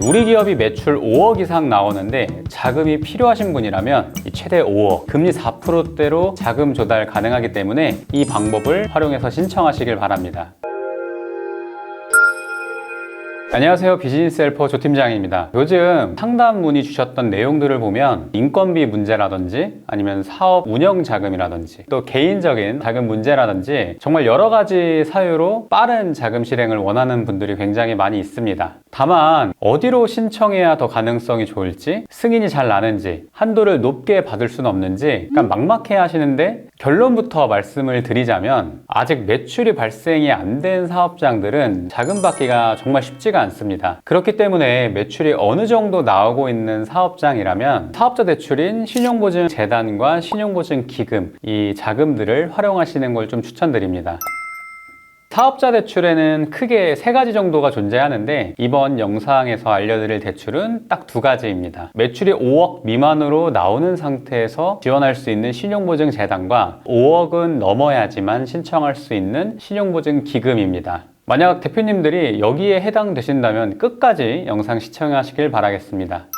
우리 기업이 매출 5억 이상 나오는데 자금이 필요하신 분이라면 최대 5억, 금리 4%대로 자금 조달 가능하기 때문에 이 방법을 활용해서 신청하시길 바랍니다. 안녕하세요. 비즈니스 헬퍼 조 팀장입니다. 요즘 상담 문의 주셨던 내용들을 보면 인건비 문제라든지 아니면 사업 운영 자금이라든지 또 개인적인 자금 문제라든지 정말 여러 가지 사유로 빠른 자금 실행을 원하는 분들이 굉장히 많이 있습니다. 다만 어디로 신청해야 더 가능성이 좋을지, 승인이 잘 나는지, 한도를 높게 받을 수는 없는지 약간 막막해 하시는데, 결론부터 말씀을 드리자면 아직 매출이 발생이 안 된 사업장들은 자금 받기가 정말 쉽지가 않습니다. 그렇기 때문에 매출이 어느 정도 나오고 있는 사업장이라면 사업자 대출인 신용보증재단과 신용보증기금, 이 자금들을 활용하시는 걸 좀 추천드립니다. 사업자 대출에는 크게 3가지 정도가 존재하는데, 이번 영상에서 알려드릴 대출은 딱 2가지입니다. 매출이 5억 미만으로 나오는 상태에서 지원할 수 있는 신용보증재단과 5억은 넘어야지만 신청할 수 있는 신용보증기금입니다. 만약 대표님들이 여기에 해당되신다면 끝까지 영상 시청하시길 바라겠습니다.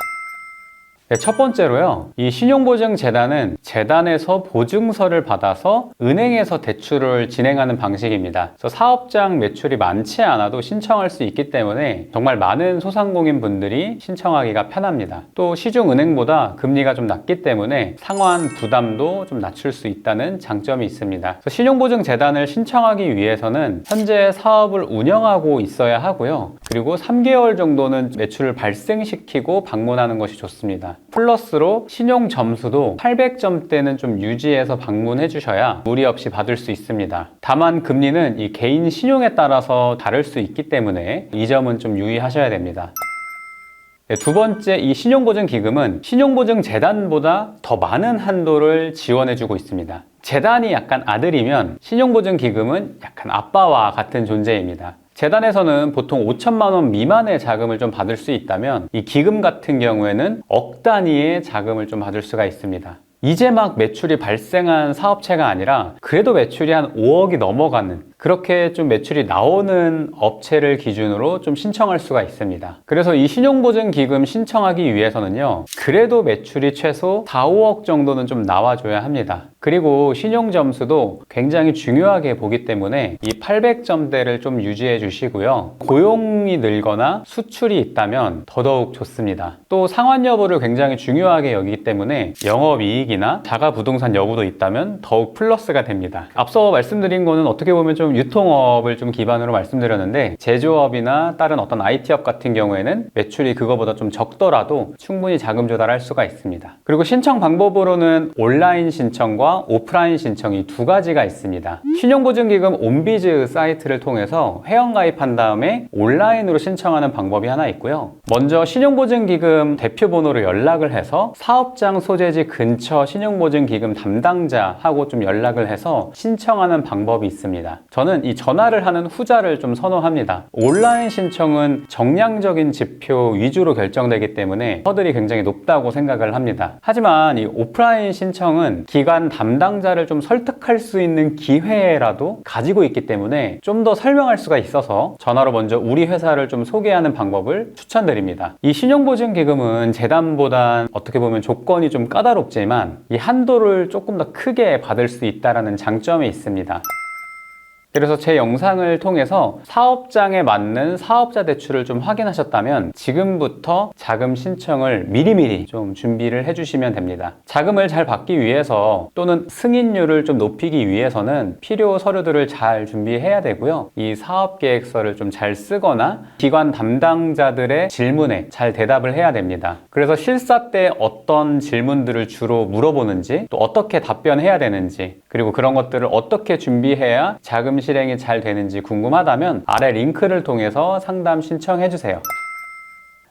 네, 첫 번째로요, 이 신용보증재단은 재단에서 보증서를 받아서 은행에서 대출을 진행하는 방식입니다. 그래서 사업장 매출이 많지 않아도 신청할 수 있기 때문에 정말 많은 소상공인 분들이 신청하기가 편합니다. 또 시중은행보다 금리가 좀 낮기 때문에 상환 부담도 좀 낮출 수 있다는 장점이 있습니다. 그래서 신용보증재단을 신청하기 위해서는 현재 사업을 운영하고 있어야 하고요, 그리고 3개월 정도는 매출을 발생시키고 방문하는 것이 좋습니다. 플러스로 신용 점수도 800점대는 좀 유지해서 방문해 주셔야 무리 없이 받을 수 있습니다. 다만 금리는 이 개인 신용에 따라서 다를 수 있기 때문에 이 점은 좀 유의하셔야 됩니다. 네, 두 번째, 이 신용보증기금은 신용보증재단보다 더 많은 한도를 지원해 주고 있습니다. 재단이 약간 아들이면 신용보증기금은 약간 아빠와 같은 존재입니다. 재단에서는 보통 5천만 원 미만의 자금을 좀 받을 수 있다면, 이 기금 같은 경우에는 억 단위의 자금을 좀 받을 수가 있습니다. 이제 막 매출이 발생한 사업체가 아니라 그래도 매출이 한 5억이 넘어가는, 그렇게 좀 매출이 나오는 업체를 기준으로 좀 신청할 수가 있습니다. 그래서 이 신용보증기금 신청하기 위해서는요, 그래도 매출이 최소 4, 5억 정도는 좀 나와줘야 합니다. 그리고 신용점수도 굉장히 중요하게 보기 때문에 이 800점대를 좀 유지해 주시고요, 고용이 늘거나 수출이 있다면 더더욱 좋습니다. 또 상환 여부를 굉장히 중요하게 여기기 때문에 영업이익이나 자가부동산 여부도 있다면 더욱 플러스가 됩니다. 앞서 말씀드린 거는 어떻게 보면 좀 유통업을 좀 기반으로 말씀드렸는데, 제조업이나 다른 어떤 IT업 같은 경우에는 매출이 그거보다 좀 적더라도 충분히 자금 조달할 수가 있습니다. 그리고 신청 방법으로는 온라인 신청과 오프라인 신청이 2가지가 있습니다. 신용보증기금 온비즈 사이트를 통해서 회원가입한 다음에 온라인으로 신청하는 방법이 하나 있고요, 먼저 신용보증기금 대표번호로 연락을 해서 사업장 소재지 근처 신용보증기금 담당자하고 좀 연락을 해서 신청하는 방법이 있습니다. 저는 이 전화를 하는 후자를 좀 선호합니다. 온라인 신청은 정량적인 지표 위주로 결정되기 때문에 허들이 굉장히 높다고 생각을 합니다. 하지만 이 오프라인 신청은 기관 담당자를 좀 설득할 수 있는 기회라도 가지고 있기 때문에 좀 더 설명할 수가 있어서 전화로 먼저 우리 회사를 좀 소개하는 방법을 추천드립니다. 이 신용보증기금은 재단보단 어떻게 보면 조건이 좀 까다롭지만 이 한도를 조금 더 크게 받을 수 있다는 장점이 있습니다. 그래서 제 영상을 통해서 사업장에 맞는 사업자 대출을 좀 확인하셨다면 지금부터 자금 신청을 미리미리 좀 준비를 해주시면 됩니다. 자금을 잘 받기 위해서 또는 승인율을 좀 높이기 위해서는 필요 서류들을 잘 준비해야 되고요, 이 사업계획서를 좀 잘 쓰거나 기관 담당자들의 질문에 잘 대답을 해야 됩니다. 그래서 실사 때 어떤 질문들을 주로 물어보는지, 또 어떻게 답변해야 되는지, 그리고 그런 것들을 어떻게 준비해야 자금 실행이 잘 되는지 궁금하다면 아래 링크를 통해서 상담 신청해 주세요.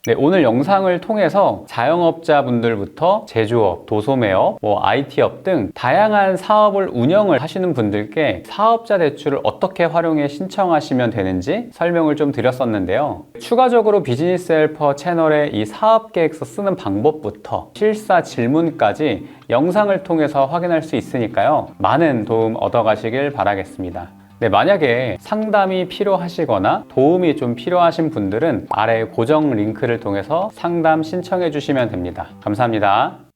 네, 오늘 영상을 통해서 자영업자분들부터 제조업, 도소매업, IT업 등 다양한 사업을 운영을 하시는 분들께 사업자 대출을 어떻게 활용해 신청하시면 되는지 설명을 좀 드렸었는데요. 추가적으로 비즈니스 헬퍼 채널에 이 사업계획서 쓰는 방법부터 실사 질문까지 영상을 통해서 확인할 수 있으니까요, 많은 도움 얻어가시길 바라겠습니다. 네, 만약에 상담이 필요하시거나 도움이 좀 필요하신 분들은 아래 고정 링크를 통해서 상담 신청해 주시면 됩니다. 감사합니다.